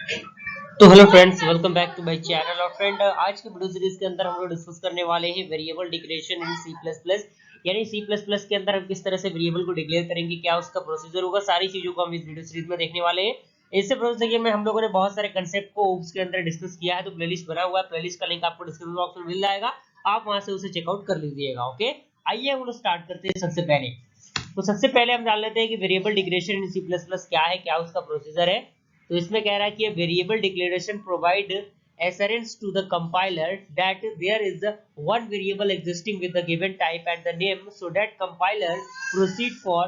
तो hello friends, welcome back to my channel. और friend, आज के वीडियो सीरीज के अंदर हम लोग डिस्कस करने वाले हैं वेरिएबल डिक्लेरेशन इन सी प्लस प्लस। यानी सी प्लस प्लस के अंदर हम किस तरह से वेरिएबल को डिक्लेयर करेंगे, क्या उसका प्रोसीजर होगा, सारी चीजों को हम इस वीडियो सीरीज में देखने वाले हैं। इससे प्रोसीजर में हम लोगों ने बहुत सारे कंसेप्ट को उसके अंदर डिस्कस किया है, तो प्लेलिस्ट बना हुआ है। प्लेलिस्ट का लिंक आपको डिस्क्रिप्शन बॉक्स में मिल जाएगा, आप वहां से उसे चेकआउट कर लीजिएगा। ओके, आइए हम लोग स्टार्ट करते हैं। सबसे पहले हम जान लेते हैं कि वेरिएबल डिक्लेरेशन इन सी प्लस प्लस क्या है, क्या उसका प्रोसीजर है। तो इसमें कह रहा है कि variable declaration provide assurance to the compiler that there is one variable existing with the given type and the name, so that compiler proceed for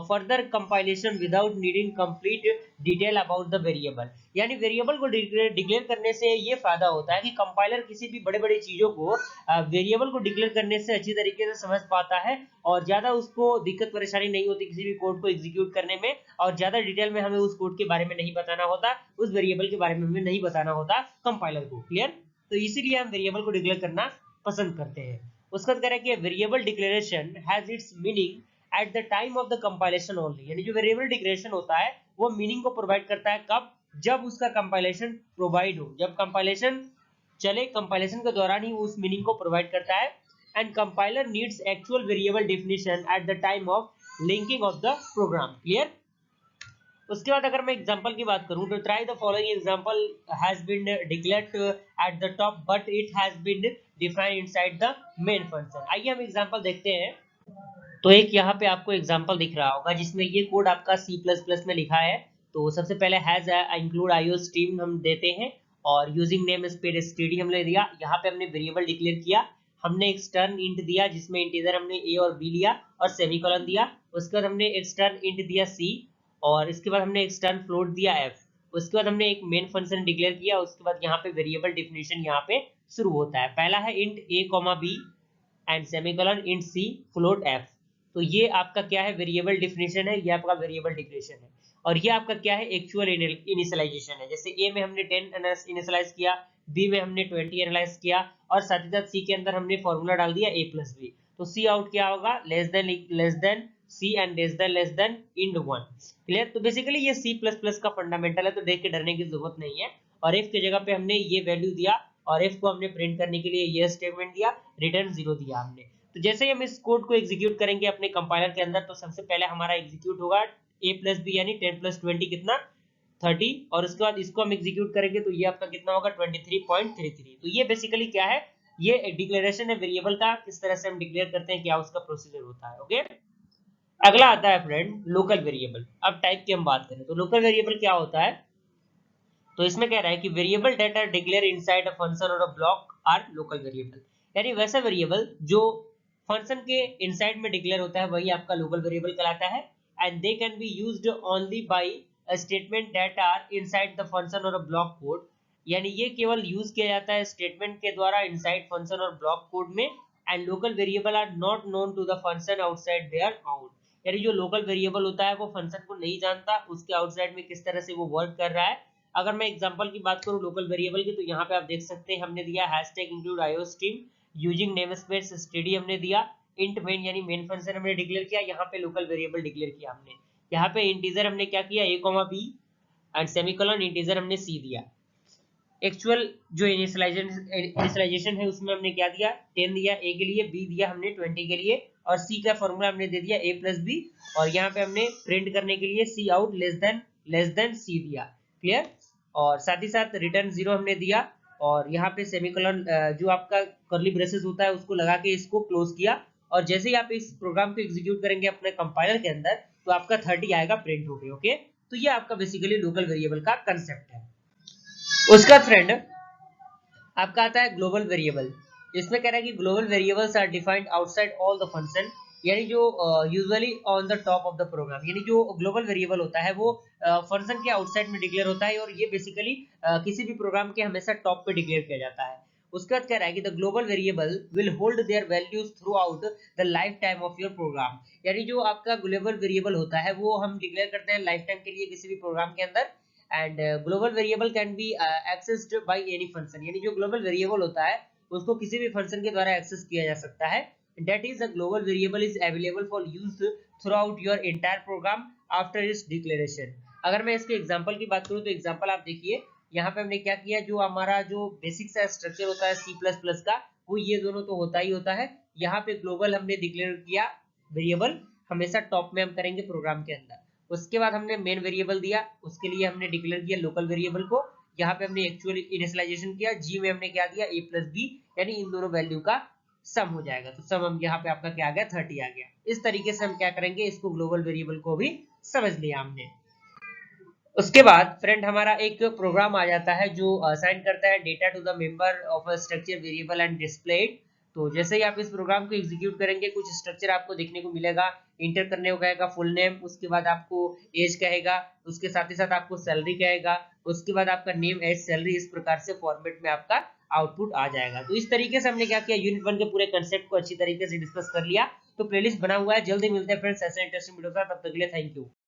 further compilation without needing complete detail about the variable। यानी variable को declare करने से ये फायदा होता है कि compiler किसी भी बड़े बड़े चीजों को वेरिएबल को डिक्लेयर करने से अच्छी तरीके से समझ पाता है, और ज्यादा उसको दिक्कत परेशानी नहीं होती किसी भी कोड को एग्जीक्यूट करने में, और ज्यादा डिटेल में हमें उस कोड के बारे में नहीं बताना होता, उस वेरिएबल के बारे में हमें नहीं बताना होता कंपाइलर को। क्लियर? तो इसीलिए हम वेरिएबल को डिक्लेयर करना पसंद करते हैं। उसका कह रहा है कि variable declaration has its meaning eight the time of the compilation only. यानी जो वेरिएबल डिक्लेरेशन होता है वो मीनिंग को प्रोवाइड करता है कब? जब उसका कंपाइलेशन प्रोवाइड हो, जब कंपाइलेशन चले, कंपाइलेशन के दौरान ही वो उस मीनिंग को प्रोवाइड करता है। And compiler needs actual variable definition at the time of linking of the program. Clear? उसके बाद अगर मैं एग्जांपल की बात करूं तो try the following example has been declared at the top but it has been defined inside the main function. आइए हम एग्जांपल देखते हैं। तो एक यहाँ पे आपको एग्जांपल दिख रहा होगा जिसमें ये कोड आपका सी प्लस प्लस में लिखा है। तो सबसे पहले हैज इंक्लूड आईओ स्ट्रीम हम देते हैं, और यूजिंग नेम स्पेस std हमने दिया। यहाँ पे हमने वेरिएबल डिक्लेयर किया, हमने एक्सटर्न इंट दिया जिसमें इंटीजर हमने ए और बी लिया और सेमीकोलन दिया। उसके बाद हमने एक्सटर्न इंट दिया सी, और इसके बाद हमने एक्सटर्न फ्लोट दिया एफ। उसके बाद हमने एक मेन फंक्शन डिक्लेयर किया। उसके बाद यहाँ पे वेरिएबल डिफिनेशन यहाँ पे शुरू होता है। पहला है int a comma b and semicolon int c float f. तो ये आपका क्या है? वेरिएबल डिफिनेशन है, ये आपका वेरिएबल डिक्लेरेशन है। और ये आपका क्या है? एक्चुअल इनिशियलाइजेशन है। जैसे ए में हमने 10 इनिशियलाइज किया, बी में हमने 20 एनालाइज किया, और साथ ही साथ सी के अंदर हमने फॉर्मूला डाल दिया ए प्लस बी। तो सी आउट क्या होगा? Less than c and less than end 1। Clear? तो बेसिकली ये सी प्लस प्लस का फंडामेंटल है, तो देख के डरने की जरूरत नहीं है। और एफ की जगह पे हमने ये वैल्यू दिया, और एफ को हमने प्रिंट करने के लिए ये स्टेटमेंट दिया, रिटर्न 0 दिया हमने। तो जैसे ही हम इस कोड को एग्जीक्यूट करेंगे अपने कंपाइलर के अंदर, तो सबसे पहले हमारा एग्जीक्यूट होगा ए प्लस बी, यानी 10 प्लस 20 कितना? 30। और उसके बाद इसको हम एग्जीक्यूट करेंगे तो ये आपका कितना होगा? 23.33। तो ये बेसिकली क्या है? ये डिक्लेरेशन है वेरिएबल का, किस तरह से हम डिक्लेयर करते हैं, क्या उसका प्रोसीजर होता है। ओके, अगला आता है फ्रेंड लोकल वेरिएबल। अब टाइप की हम बात करें तो लोकल वेरिएबल क्या होता है? तो इसमें कह रहा है कि variable that are declared inside a function और a block are local variable. यानी वैसा वेरिएबल जो फंक्शन के इनसाइड में डिक्लेयर होता है वही आपका लोकल वेरिएबल कहलाता है। And they can be used only by a statement that are inside the function और अ ब्लॉक कोड। यानी ये केवल यूज किया जाता है स्टेटमेंट के द्वारा इनसाइड फंक्शन और ब्लॉक कोड में। And local variable are not known to the function outside their out. यानी जो लोकल वेरिएबल होता है वो फंक्शन को नहीं जानता उसके आउटसाइड में किस तरह से वो वर्क कर रहा है। अगर मैं एग्जांपल की बात करूं लोकल वेरिएबल की, तो यहाँ पे आप देख सकते हैं हमने दिया hashtag include IO stream using namespace std हमने दिया। इंट मेन यानी मेन फंक्शन हमने डिक्लेयर किया, यहाँ पे लोकल वेरिएबल डिक्लेयर किया हमने। यहाँ पे इंटीजर हमने क्या किया? a comma b and semicolon integer हमने c दिया। एक्चुअल जो इनिशियलाइजेशन है उसमें हमने क्या दिया? 10 दिया a के लिए, b दिया हमने 20 के लिए, और c का फॉर्मूला हमने दे दिया a प्लस बी। और यहाँ पे हमने प्रिंट करने के लिए सी आउट लेस देन सी दिया। क्लियर? और साथ ही साथ रिटर्न 0 हमने दिया, और यहाँ पे सेमीकोलन जो आपका कर्ली ब्रेसेस होता है उसको लगा के इसको क्लोज किया। और जैसे ही आप इस प्रोग्राम को एग्जीक्यूट करेंगे अपने कंपाइलर के अंदर, तो आपका 30 आएगा प्रिंट होके। ओके, तो ये आपका बेसिकली लोकल वेरिएबल का कंसेप्ट है। उसका फ्रेंड आपका आता है ग्लोबल वेरिएबल। इसमें कह रहा है कि global variables are defined outside all the function. यानी जो usually on the top of the program, यानी जो ग्लोबल वेरिएबल होता है वो फंक्शन के आउटसाइड में डिक्लेयर होता है, और ये बेसिकली किसी भी प्रोग्राम के हमेशा टॉप पे डिक्लेयर किया जाता है। उसके बाद कह रहा है कि the global variable will hold their values throughout the lifetime of your program. यानी जो आपका ग्लोबल वेरिएबल होता है वो हम डिक्लेयर करते हैं लाइफ टाइम के लिए किसी भी प्रोग्राम के अंदर। And global variable can be accessed by any function. यानी जो ग्लोबल वेरिएबल होता है उसको किसी भी फंक्शन के द्वारा एक्सेस किया जा सकता है। That is a global variable is available for use throughout your entire program after its declaration. अगर मैं इसके एग्जांपल की बात करूं तो एग्जांपल आप देखिए, यहाँ पे हमने क्या किया, जो हमारा जो बेसिक सा स्ट्रक्चर होता है सी प्लस प्लस का, वो ये दोनों तो होता ही होता है। यहाँ पे ग्लोबल हमने डिक्लेयर किया वेरिएबल, हमेशा टॉप में हम करेंगे प्रोग्राम के अंदर। उसके बाद हमने मेन वेरिएबल दिया, उसके लिए हमने डिक्लेयर किया लोकल वेरिएबल को। यहाँ पे हमने एक्चुअली इनिशियलाइजेशन किया, जी में हमने क्या दिया, ए प्लस बी, यानी इन दोनों वैल्यू का सम हो जाएगा। तो सम हम यहाँ पे आपका क्या आ गया, 30 आ गया। इस तरीके से हम क्या करेंगे, इसको ग्लोबल वेरिएबल को भी समझ लिया हमने। उसके बाद फ्रेंड हमारा एक प्रोग्राम आ जाता है जो असाइन करता है data to the member of a structure variable and display it. तो जैसे ही आप इस प्रोग्राम को एग्जीक्यूट करेंगे, कुछ स्ट्रक्चर आपको देखने को मिलेगा। इंटर करने को कहेगा फुल नेम, उसके बाद आपको एज कहेगा, उसके साथ ही साथ आपको सैलरी कहेगा, उसके बाद आपका नेम एज सैलरी, इस प्रकार से फॉर्मेट में आपका आउटपुट आ जाएगा। तो इस तरीके से हमने क्या किया, यूनिट 1 के पूरे कंसेप्ट को अच्छी तरीके से डिस्कस कर लिया। तो प्लेलिस्ट बना हुआ है, जल्दी मिलते हैं फ्रेंड्स ऐसे इंटरेस्टिंग वीडियो के साथ, तब तक के लिए थैंक यू।